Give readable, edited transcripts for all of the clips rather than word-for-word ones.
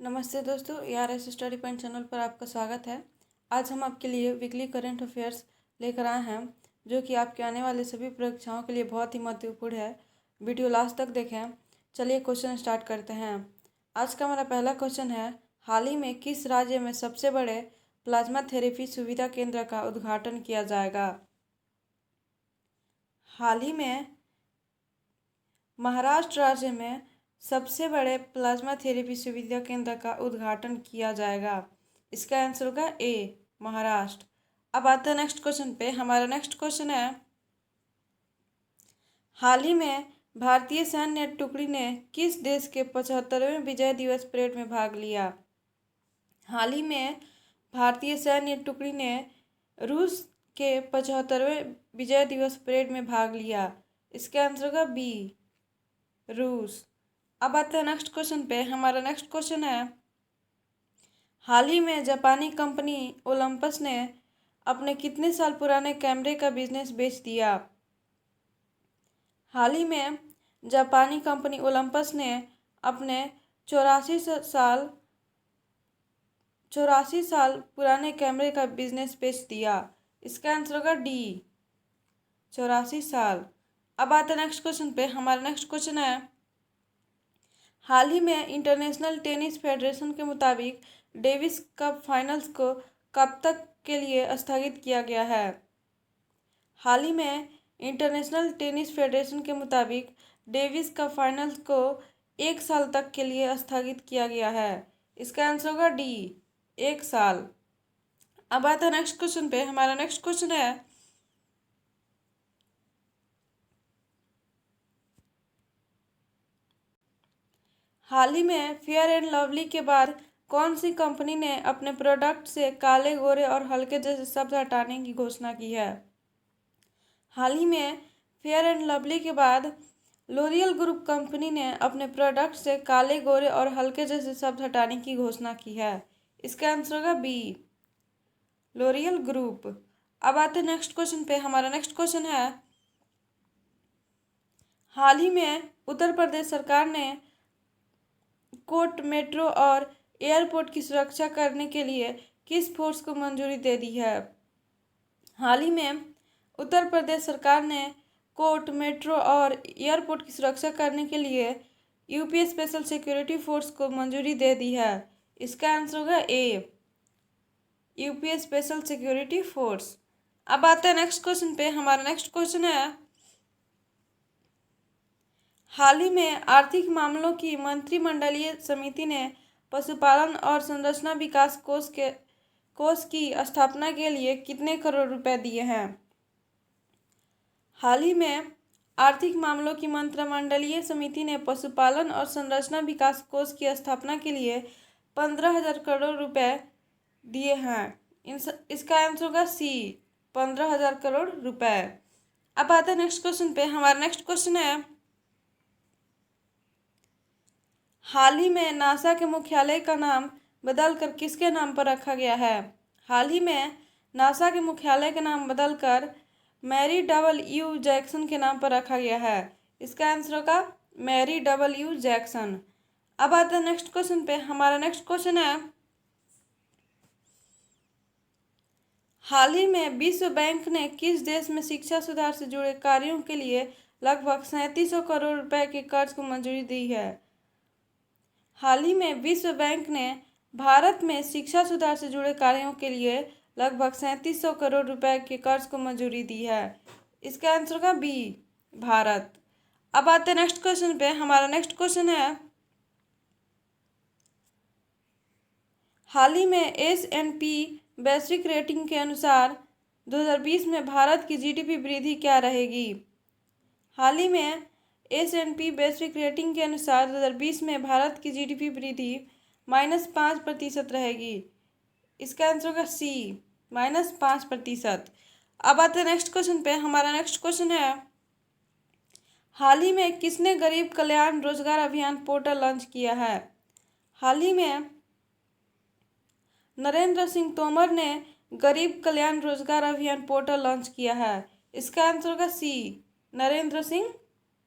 नमस्ते दोस्तों, ARS study point channel पर आपका स्वागत है। आज हम आपके लिए वीकली करंट अफेयर्स लेकर आए हैं, जो कि आपके आने वाले सभी परीक्षाओं के लिए बहुत ही महत्वपूर्ण है। वीडियो लास्ट तक देखें। चलिए क्वेश्चन स्टार्ट करते हैं। आज का हमारा पहला क्वेश्चन है, हाल ही में किस राज्य में सबसे बड़े प्लाज्मा थेरेपी सुविधा केंद्र का उद्घाटन किया जाएगा? हाल ही में महाराष्ट्र राज्य में सबसे बड़े प्लाज्मा थेरेपी सुविधा केंद्र का उद्घाटन किया जाएगा। इसका आंसर होगा ए, महाराष्ट्र। अब आते हैं नेक्स्ट क्वेश्चन पे। हमारा नेक्स्ट क्वेश्चन है, हाल ही में भारतीय सैन्य टुकड़ी ने किस देश के 75वें विजय दिवस परेड में भाग लिया? हाल ही में भारतीय सैन्य टुकड़ी ने रूस के 75वें विजय दिवस परेड में भाग लिया। इसका आंसर होगा बी, रूस। अब आते हैं नेक्स्ट क्वेश्चन पे। हमारा नेक्स्ट क्वेश्चन है, हाल ही में जापानी कंपनी ओलंपस ने अपने कितने साल पुराने कैमरे का बिजनेस बेच दिया? हाल ही में जापानी कंपनी ओलंपस ने अपने 84 साल पुराने कैमरे का बिजनेस बेच दिया। इसका आंसर होगा डी, 84 साल। अब आते हैं नेक्स्ट क्वेश्चन पे। हमारा नेक्स्ट क्वेश्चन है, हाल ही में इंटरनेशनल टेनिस फेडरेशन के मुताबिक डेविस कप फाइनल्स को कब तक के लिए स्थगित किया गया है? हाल ही में इंटरनेशनल टेनिस फेडरेशन के मुताबिक डेविस कप फाइनल्स को 1 साल तक के लिए स्थगित किया गया है। इसका आंसर होगा डी, 1 साल। अब आता है नेक्स्ट क्वेश्चन पे। हमारा नेक्स्ट क्वेश्चन है, हाल ही में फेयर एंड लवली के बाद कौन सी कंपनी ने अपने प्रोडक्ट से काले, गोरे और हल्के जैसे शब्द हटाने की घोषणा की है? हाल ही में फेयर एंड लवली के बाद लोरियल ग्रुप कंपनी ने अपने प्रोडक्ट से काले, गोरे और हल्के जैसे शब्द हटाने की घोषणा की है। इसका आंसर होगा बी, लोरियल ग्रुप। अब आते हैं नेक्स्ट क्वेश्चन पे। हमारा नेक्स्ट क्वेश्चन है, हाल ही में उत्तर प्रदेश सरकार ने कोर्ट, मेट्रो और एयरपोर्ट की सुरक्षा करने के लिए किस फोर्स को मंजूरी दे दी है? हाल ही में उत्तर प्रदेश सरकार ने कोर्ट, मेट्रो और एयरपोर्ट की सुरक्षा करने के लिए यूपी स्पेशल सिक्योरिटी फोर्स को मंजूरी दे दी है। इसका आंसर होगा ए, यूपी स्पेशल सिक्योरिटी फोर्स। अब आते हैं नेक्स्ट क्वेश्चन पे। हमारा नेक्स्ट क्वेश्चन है, हाल ही में आर्थिक मामलों की मंत्रिमंडलीय समिति ने पशुपालन और संरचना विकास कोष की स्थापना के लिए कितने करोड़ रुपए दिए हैं? हाल ही में आर्थिक मामलों की मंत्रिमंडलीय समिति ने पशुपालन और संरचना विकास कोष की स्थापना के लिए 15,000 करोड़ रुपए दिए हैं। इसका आंसर होगा सी, 15,000 करोड़ रुपए। अब आते हैं नेक्स्ट क्वेश्चन पे। हमारा नेक्स्ट क्वेश्चन है, हाल ही में नासा के मुख्यालय का नाम बदलकर किसके नाम पर रखा गया है? हाल ही में नासा के मुख्यालय का नाम बदलकर मैरी डब्ल्यू जैक्सन के नाम पर रखा गया है। इसका आंसर होगा मैरी डब्ल्यू जैक्सन। अब आते हैं नेक्स्ट क्वेश्चन पे। हमारा नेक्स्ट क्वेश्चन है, हाल ही में विश्व बैंक ने किस देश में शिक्षा सुधार से जुड़े कार्यों के लिए लगभग 3700 करोड़ रुपए के कर्ज को मंजूरी दी है? हाल ही में विश्व बैंक ने भारत में शिक्षा सुधार से जुड़े कार्यों के लिए लगभग 3700 करोड़ रुपए के कर्ज को मंजूरी दी है। इसका आंसर होगा बी, भारत। अब आते हैं नेक्स्ट क्वेश्चन पे। हमारा नेक्स्ट क्वेश्चन है, हाल ही में S&P वैश्विक रेटिंग के अनुसार 2020 में भारत की जीडीपी वृद्धि क्या रहेगी? हाल ही में S&P वैश्विक रेटिंग के अनुसार 2020 में भारत की जीडीपी वृद्धि -5% रहेगी। इसका आंसर होगा सी, -5%। अब आते हैं नेक्स्ट क्वेश्चन पे। हमारा नेक्स्ट क्वेश्चन है, हाल ही में किसने गरीब कल्याण रोजगार अभियान पोर्टल लॉन्च किया है? हाल ही में नरेंद्र सिंह तोमर ने गरीब कल्याण रोजगार अभियान पोर्टल लॉन्च किया है। इसका आंसर होगा सी, नरेंद्र सिंह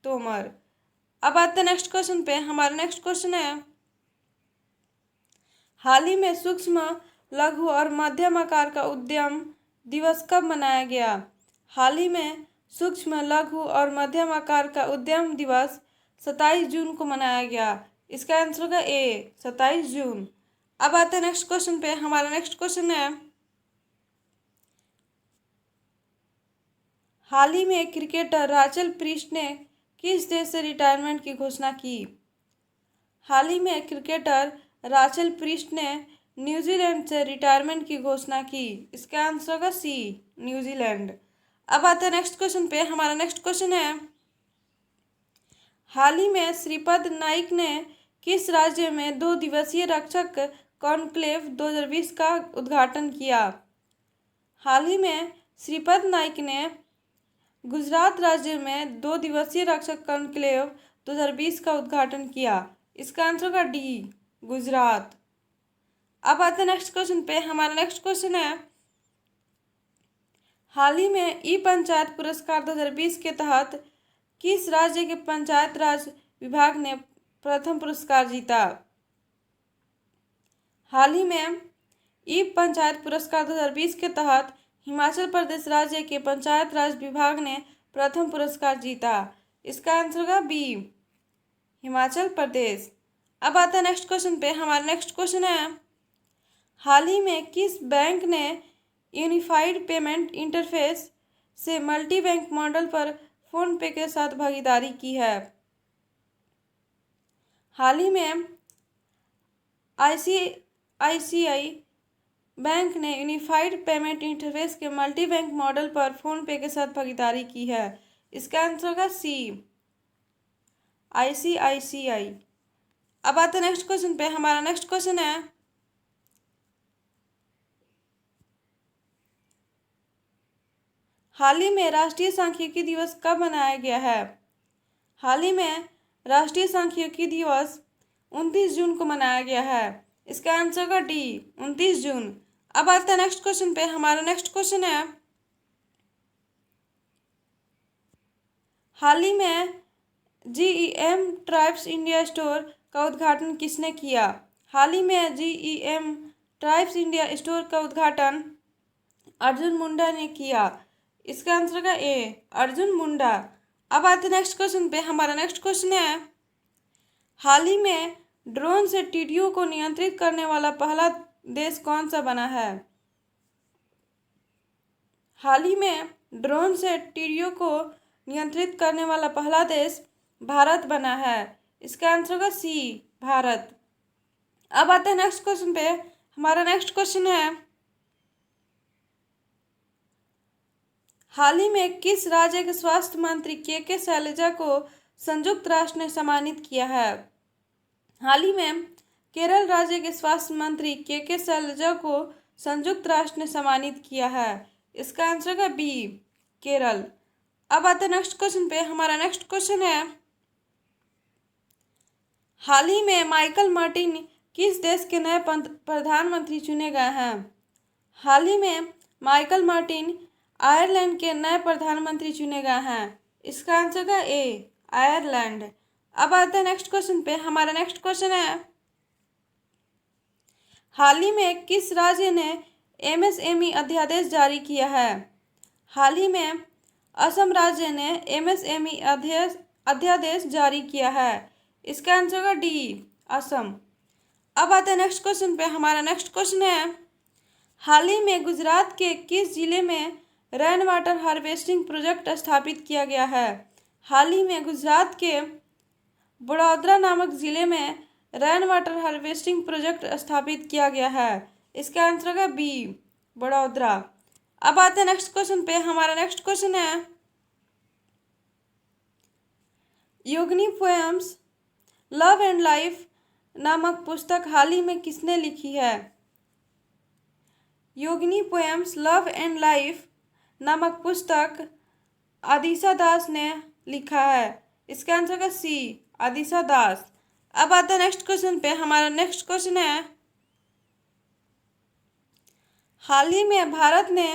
तोमर। अब आते हैं नेक्स्ट क्वेश्चन पे। हमारा नेक्स्ट क्वेश्चन है, हाल ही में सूक्ष्म लघु और मध्यम आकार का उद्यम दिवस कब मनाया गया? हाल ही में सूक्ष्म लघु और मध्यम आकार का उद्यम दिवस 27 जून को मनाया गया। इसका आंसर होगा ए, 27 जून। अब आते हैं नेक्स्ट क्वेश्चन पे। हमारा नेक्स्ट क्वेश्चन है, हाल ही में क्रिकेटर राचेल प्रीस्ट ने किस देश से रिटायरमेंट की घोषणा की? हाल ही में क्रिकेटर राचेल प्रीस्ट ने न्यूजीलैंड से रिटायरमेंट की घोषणा की। इसका आंसर होगा सी, न्यूजीलैंड। अब आते हैं नेक्स्ट क्वेश्चन पे। हमारा नेक्स्ट क्वेश्चन है, हाल ही में श्रीपद नाइक ने किस राज्य में 2 दिवसीय रक्षक कॉन्क्लेव 2020 का उद्घाटन किया? हाल ही में श्रीपद नाइक ने गुजरात राज्य में 2 दिवसीय रक्षक कॉन्क्लेव 2020 का उद्घाटन किया। इसका आंसर होगा डी, गुजरात। अब आते हैं नेक्स्ट क्वेश्चन पे। हमारा नेक्स्ट क्वेश्चन है, हाल ही में ई पंचायत पुरस्कार 2020 के तहत किस राज्य के पंचायत राज विभाग ने प्रथम पुरस्कार जीता? हाल ही में ई पंचायत पुरस्कार 2020 के तहत हिमाचल प्रदेश राज्य के पंचायत राज विभाग ने प्रथम पुरस्कार जीता। इसका आंसर होगा बी, हिमाचल प्रदेश। अब आता है नेक्स्ट क्वेश्चन पे। हमारा नेक्स्ट क्वेश्चन है, हाल ही में किस बैंक ने यूनिफाइड पेमेंट इंटरफेस से मल्टी बैंक मॉडल पर फोन पे के साथ भागीदारी की है? हाल ही में आईसीआईसीआई बैंक ने यूनिफाइड पेमेंट इंटरफेस के मल्टी बैंक मॉडल पर फोन पे के साथ भागीदारी की है। इसका आंसर होगा सी, आईसीआईसीआई। अब आते हैं नेक्स्ट क्वेश्चन पे। हमारा नेक्स्ट क्वेश्चन है, हाल ही में राष्ट्रीय सांख्यिकी दिवस कब मनाया गया है? हाल ही में राष्ट्रीय सांख्यिकी दिवस 29 जून को मनाया गया है। इसका आंसर होगा डी, 29 जून। अब आते हैं नेक्स्ट क्वेश्चन पे। हमारा नेक्स्ट क्वेश्चन है, हाल ही में जीईएम ट्राइब्स इंडिया स्टोर का उद्घाटन किसने किया? हाल ही में जीईएम ट्राइब्स इंडिया स्टोर का उद्घाटन अर्जुन मुंडा ने किया। इसका आंसर का ए, अर्जुन मुंडा। अब आते हैं नेक्स्ट क्वेश्चन पे। हमारा नेक्स्ट क्वेश्चन है, हाल ही में ड्रोन से टिड्डियों को नियंत्रित करने वाला पहला देश कौन सा बना है? हाल ही में ड्रोन से टिड्डियों को नियंत्रित करने वाला पहला देश भारत बना है। इसका आंसर होगा सी, भारत। अब आते हैं नेक्स्ट क्वेश्चन पे। हमारा नेक्स्ट क्वेश्चन है, हाल ही में किस राज्य के स्वास्थ्य मंत्री के शैलजा को संयुक्त राष्ट्र ने सम्मानित किया है? हाल ही में केरल राज्य के स्वास्थ्य मंत्री के शैलजा को संयुक्त राष्ट्र ने सम्मानित किया है। इसका आंसर है बी, केरल। अब आते हैं नेक्स्ट क्वेश्चन पे। हमारा नेक्स्ट क्वेश्चन है, हाल ही में माइकल मार्टिन किस देश के नए प्रधानमंत्री चुने गए हैं? हाल ही में माइकल मार्टिन आयरलैंड के नए प्रधानमंत्री चुने गए हैं। इसका आंसर है ए, आयरलैंड। अब आते हैं नेक्स्ट क्वेश्चन पे। हमारा नेक्स्ट क्वेश्चन है, हाल ही में किस राज्य ने एमएसएमई अध्यादेश जारी किया है? हाल ही में असम राज्य ने एमएसएमई अध्यादेश जारी किया है। इसका आंसर होगा डी, असम। अब आते हैं नेक्स्ट क्वेश्चन पे। हमारा नेक्स्ट क्वेश्चन है, हाल ही में गुजरात के किस जिले में रेन वाटर हार्वेस्टिंग प्रोजेक्ट स्थापित किया गया है? हाल ही में गुजरात के बड़ौदरा नामक जिले में रेन वाटर हार्वेस्टिंग प्रोजेक्ट स्थापित किया गया है। इसका आंसर है बी, बड़ौदरा। अब आते हैं नेक्स्ट क्वेश्चन पे। हमारा नेक्स्ट क्वेश्चन है, योगिनी पोएम्स लव एंड लाइफ नामक पुस्तक हाल ही में किसने लिखी है? योगिनी पोएम्स लव एंड लाइफ नामक पुस्तक आदिशा दास ने लिखा है। इसका आंसर है सी, आदिशा दास। अब आता है नेक्स्ट क्वेश्चन पे। हमारा नेक्स्ट क्वेश्चन है, हाल ही में भारत ने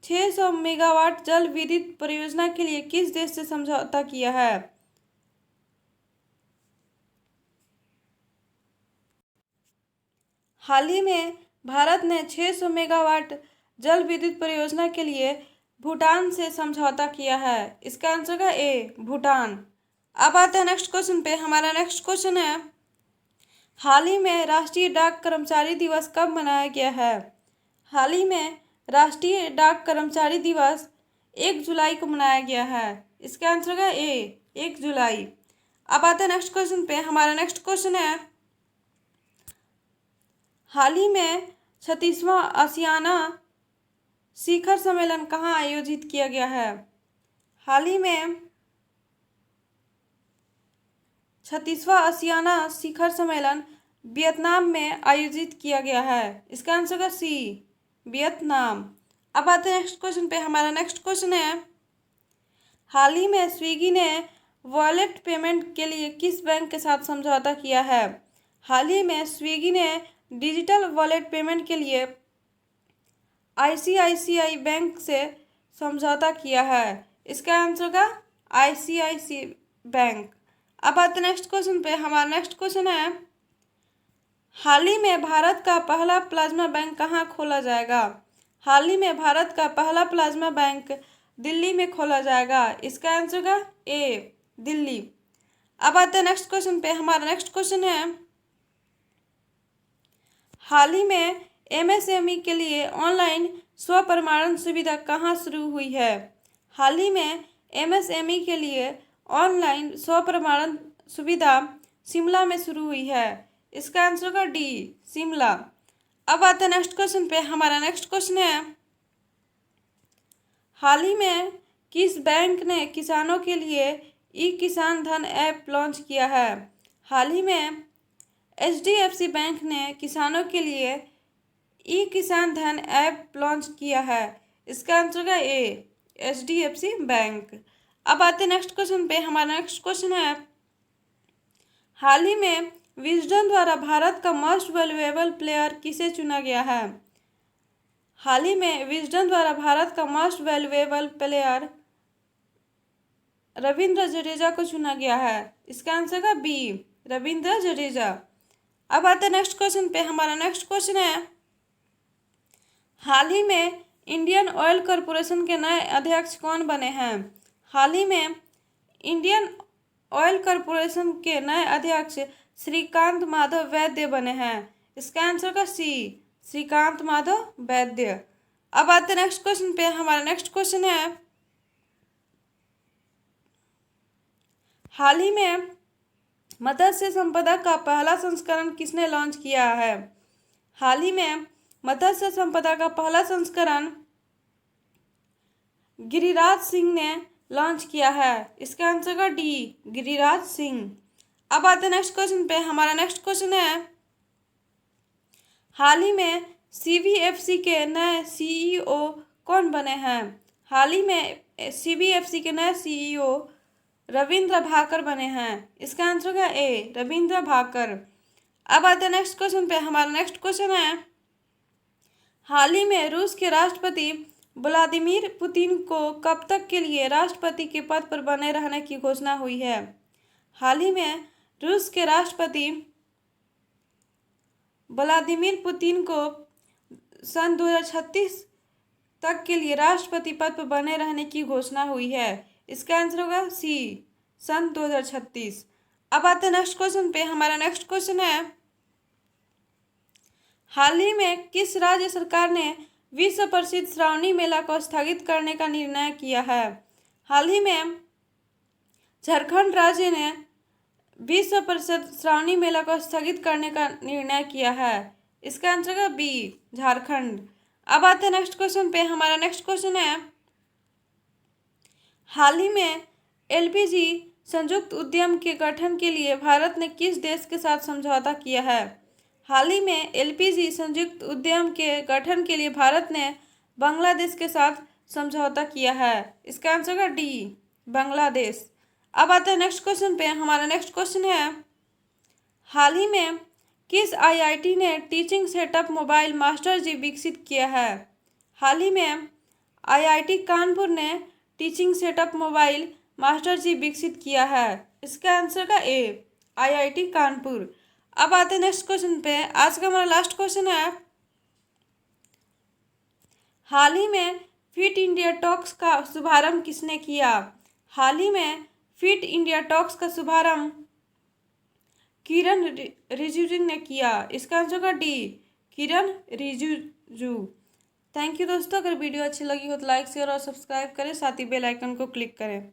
600 मेगावाट जल विद्युत परियोजना के लिए किस देश से समझौता किया है? हाल ही में भारत ने 600 मेगावाट जल विद्युत परियोजना के लिए भूटान से समझौता किया है। इसका आंसर है ए, भूटान। अब आते हैं नेक्स्ट क्वेश्चन पे। हमारा नेक्स्ट क्वेश्चन है, हाल ही में राष्ट्रीय डाक कर्मचारी दिवस कब मनाया गया है? हाल ही में राष्ट्रीय डाक कर्मचारी दिवस 1 जुलाई को मनाया गया है। इसका आंसर है ए, 1 जुलाई। अब आते हैं नेक्स्ट क्वेश्चन पे। हमारा नेक्स्ट क्वेश्चन है, हाल ही में 36वां आसियाना शिखर सम्मेलन कहाँ आयोजित किया गया है? हाल ही में 36वां आसियाना शिखर सम्मेलन वियतनाम में आयोजित किया गया है। इसका आंसर है सी, वियतनाम। अब आते हैं नेक्स्ट क्वेश्चन पे। हमारा नेक्स्ट क्वेश्चन है, हाल ही में स्विगी ने वॉलेट पेमेंट के लिए किस बैंक के साथ समझौता किया है? हाल ही में स्विगी ने डिजिटल वॉलेट पेमेंट के लिए आईसीआईसीआई बैंक से समझौता किया है। इसका आंसर का आईसीआईसीआई बैंक। अब आते नेक्स्ट क्वेश्चन पे। हमारा नेक्स्ट क्वेश्चन है, हाल ही में भारत का पहला प्लाज्मा बैंक कहाँ खोला जाएगा? हाल ही में भारत का पहला प्लाज्मा बैंक दिल्ली में खोला जाएगा। इसका आंसर का ए, दिल्ली। अब आते हैं नेक्स्ट क्वेश्चन पे। हमारा नेक्स्ट क्वेश्चन है, हाल ही में एमएसएमई के लिए ऑनलाइन स्व प्रमाणन सुविधा कहाँ शुरू हुई है? हाल ही में एमएसएमई के लिए ऑनलाइन स्व प्रमाणन सुविधा शिमला में शुरू हुई है। इसका आंसर का डी, शिमला। अब आते हैं नेक्स्ट क्वेश्चन पे। हमारा नेक्स्ट क्वेश्चन है, हाल ही में किस बैंक ने किसानों के लिए ई किसान धन ऐप लॉन्च किया है? हाल ही में एचडीएफसी बैंक ने किसानों के लिए ई किसान धन ऐप लॉन्च किया है। इसका आंसर है ए, एचडीएफसी बैंक। अब आते हैं नेक्स्ट क्वेश्चन पे। हमारा नेक्स्ट क्वेश्चन है, हाल ही में विजडन द्वारा भारत का मोस्ट वैल्यूएबल प्लेयर किसे चुना गया है? हाल ही में विजडन द्वारा भारत का most valuable player Ravindra Jadeja को चुना गया है। इसका आंसर का बी, रविंद्र जडेजा। अब आते हैं नेक्स्ट क्वेश्चन पे। हमारा नेक्स्ट क्वेश्चन है, हाल ही में इंडियन ऑयल कॉरपोरेशन के नए अध्यक्ष कौन बने हैं? हाल ही में इंडियन ऑयल कॉरपोरेशन के नए अध्यक्ष श्रीकांत माधव वैद्य बने हैं। इसका आंसर का सी, श्रीकांत माधव वैद्य। अब आते हैं नेक्स्ट क्वेश्चन पे। हमारा नेक्स्ट क्वेश्चन है, हाल ही में मत्स्य संपदा का पहला संस्करण किसने लॉन्च किया है? हाल ही में मत्स्य संपदा का पहला संस्करण गिरिराज सिंह ने लॉन्च किया है। इसका आंसर का डी, गिरिराज सिंह। अब आते हैं नेक्स्ट क्वेश्चन पे। हमारा नेक्स्ट क्वेश्चन है, हाल ही में सीबीएफसी के नए सीईओ कौन बने हैं? हाल ही में सीबीएफसी के नए सीईओ रविंद्र भाकर बने हैं। इसका आंसर है ए, रविंद्र भाकर। अब आते हैं नेक्स्ट क्वेश्चन पे। हमारा नेक्स्ट क्वेश्चन है, हाल ही में रूस के राष्ट्रपति व्लादिमीर पुतिन को कब तक के लिए राष्ट्रपति के पद पर बने रहने की घोषणा हुई है? हाल ही में रूस के राष्ट्रपति व्लादिमीर पुतिन को सन 2036 तक के लिए राष्ट्रपति पद पर बने रहने की घोषणा हुई है। इसका आंसर होगा सी, सन 2036। अब आते हैं नेक्स्ट क्वेश्चन पे। हमारा नेक्स्ट क्वेश्चन है, हाल ही में किस राज्य सरकार ने विश्व प्रसिद्ध श्रावणी मेला को स्थगित करने का निर्णय किया है? हाल ही में झारखंड राज्य ने विश्व प्रसिद्ध श्रावणी मेला को स्थगित करने का निर्णय किया है। इसका आंसर है बी, झारखंड। अब आते हैं नेक्स्ट क्वेश्चन पे। हमारा नेक्स्ट क्वेश्चन है, हाल ही में एलपीजी संयुक्त उद्यम के गठन के लिए भारत ने किस देश के साथ समझौता किया है? हाल ही में एलपीजी संयुक्त उद्यम के गठन के लिए भारत ने बांग्लादेश के साथ समझौता किया है। इसका आंसर है डी, बांग्लादेश। अब आते हैं नेक्स्ट क्वेश्चन पे। हमारा नेक्स्ट क्वेश्चन है, हाल ही में किस आईआईटी ने टीचिंग सेटअप मोबाइल मास्टर जी विकसित किया है? हाल ही में आईआईटी कानपुर ने टीचिंग सेटअप मोबाइल मास्टर जी विकसित किया है। इसका आंसर का ए, आईआईटी कानपुर। अब आते हैं नेक्स्ट क्वेश्चन पे। आज का हमारा लास्ट क्वेश्चन है, हाल ही में फिट इंडिया टॉक्स का शुभारंभ किसने किया? हाल ही में फिट इंडिया टॉक्स का शुभारंभ किरण रिजिजू ने किया। इसका आंसर का D, Kiran Rijiju. Thank you दोस्तों। अगर वीडियो अच्छी लगी हो तो लाइक शेयर और सब्सक्राइब करें, साथ ही बेल आइकन को क्लिक करें।